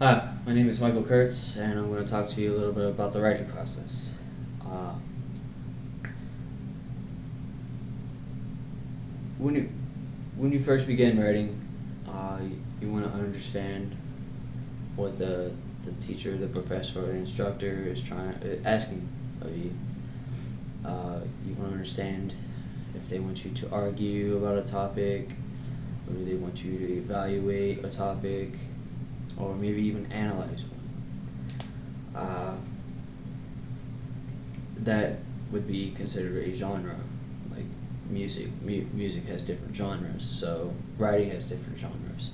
Hi, my name is Michael Kurtz, and I'm going to talk to you a little bit about the writing process. Uh, when you first begin writing, you want to understand what the teacher, the professor, or the instructor is asking of you. You want to understand if they want you to argue about a topic, or do they want you to evaluate a topic, or maybe even analyze one. That would be considered a genre. Like music has different genres, so writing has different genres.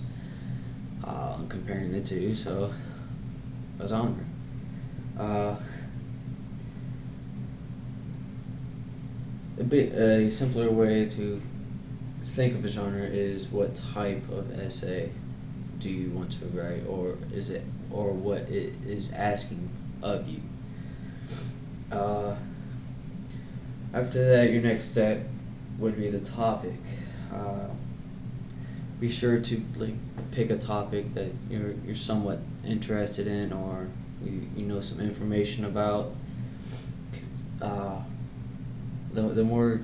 I'm comparing the two, so a genre. A simpler way to think of a genre is what type of essay do you want to write, or what it is asking of you. After that, your next step would be the topic. Be sure to pick a topic that you're somewhat interested in, or you know some information about. The more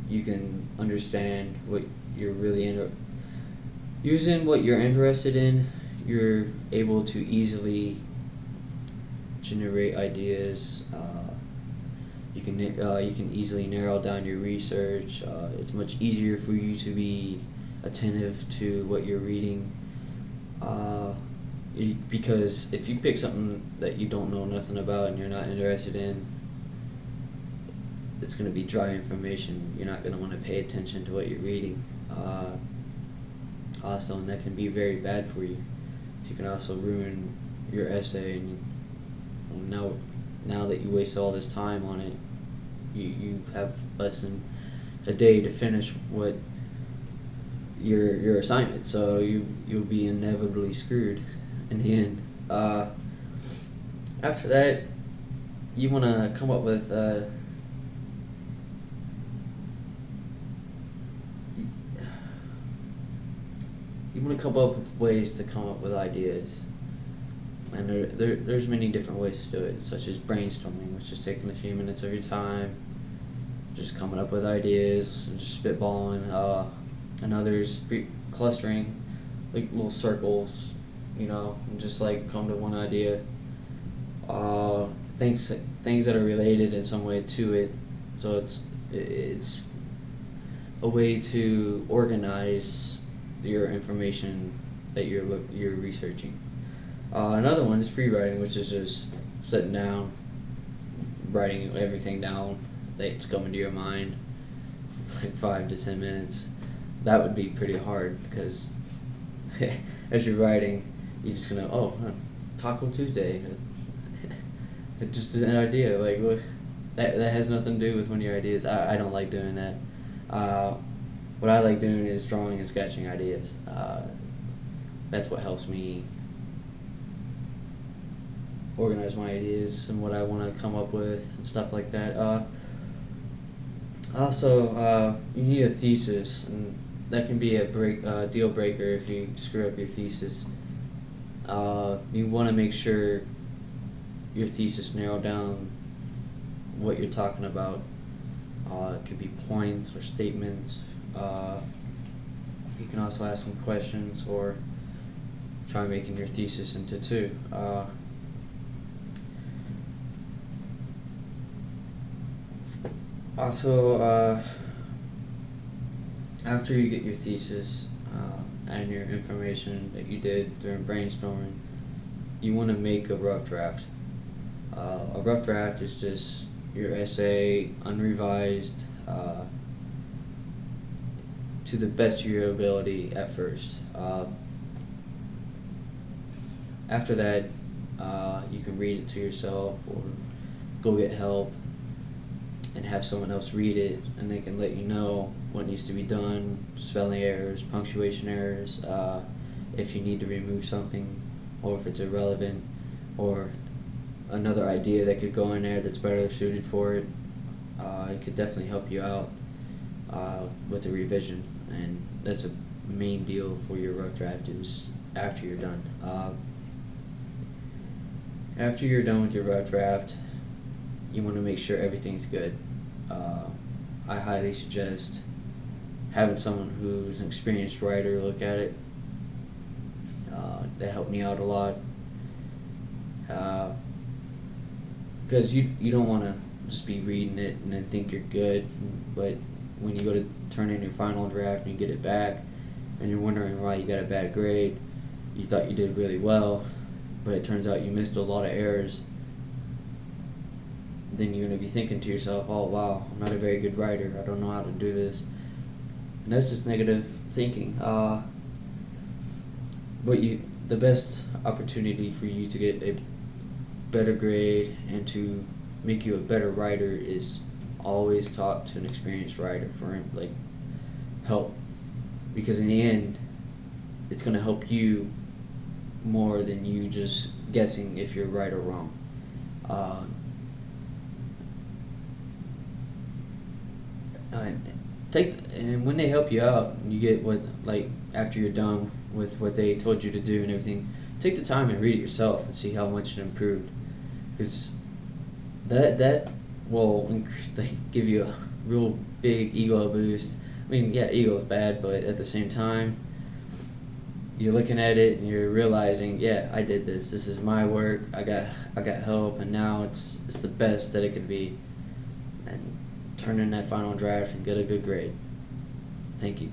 you can understand what you're really using what you're interested in, you're able to easily generate ideas. You can easily narrow down your research. It's much easier for you to be attentive to what you're reading. Because if you pick something that you don't know nothing about and you're not interested in, it's going to be dry information. You're not going to want to pay attention to what you're reading. Also, and that can be very bad for you. You can also ruin your essay, and now that you wasted all this time on it, you have less than a day to finish what your assignment. So you'll be inevitably screwed in the end. After that, you want to come up with you want to come up with ways to come up with ideas. And there's many different ways to do it, such as brainstorming, which is taking a few minutes of your time, just coming up with ideas, and just spitballing. And others, clustering, like little circles, and just come to one idea. Things that are related in some way to it. So it's a way to organize your information that you're researching. Another one is free writing, which is just sitting down, writing everything down that's coming to your mind, like 5 to 10 minutes. That would be pretty hard because as you're writing, you're just gonna Taco Tuesday. It just is an idea. That has nothing to do with one of your ideas. I don't like doing that. What I like doing is drawing and sketching ideas. That's what helps me organize my ideas and what I want to come up with and stuff like that. Also, you need a thesis, and that can be a deal breaker if you screw up your thesis. You want to make sure your thesis narrow down what you're talking about. It could be points or statements. You can also ask some questions or try making your thesis into two. Also, after you get your thesis and your information that you did during brainstorming, you want to make a rough draft. A rough draft is just your essay unrevised to the best of your ability at first. After that, you can read it to yourself or go get help and have someone else read it, and they can let you know what needs to be done, spelling errors, punctuation errors, if you need to remove something, or if it's irrelevant, or another idea that could go in there that's better suited for it. It could definitely help you out with a revision, and that's a main deal for your rough draft is after you're done. After you're done with your rough draft, you want to make sure everything's good. I highly suggest having someone who's an experienced writer look at it. That helped me out a lot. Because you don't want to just be reading it and then think you're good, but when you go to turn in your final draft and you get it back and you're wondering why you got a bad grade, you thought you did really well, but it turns out you missed a lot of errors, then you're going to be thinking to yourself, oh wow, I'm not a very good writer, I don't know how to do this. And that's just negative thinking. But the best opportunity for you to get a better grade and to make you a better writer is always talk to an experienced writer for like help, because in the end it's going to help you more than you just guessing if you're right or wrong. And when they help you out, you get what, like, after you're done with what they told you to do and everything, take the time and read it yourself and see how much it improved, because that will give you a real big ego boost. I mean, yeah, ego is bad, but at the same time, you're looking at it and you're realizing, yeah, I did this. This is my work. I got help, and now it's the best that it could be. And turn in that final draft and get a good grade. Thank you.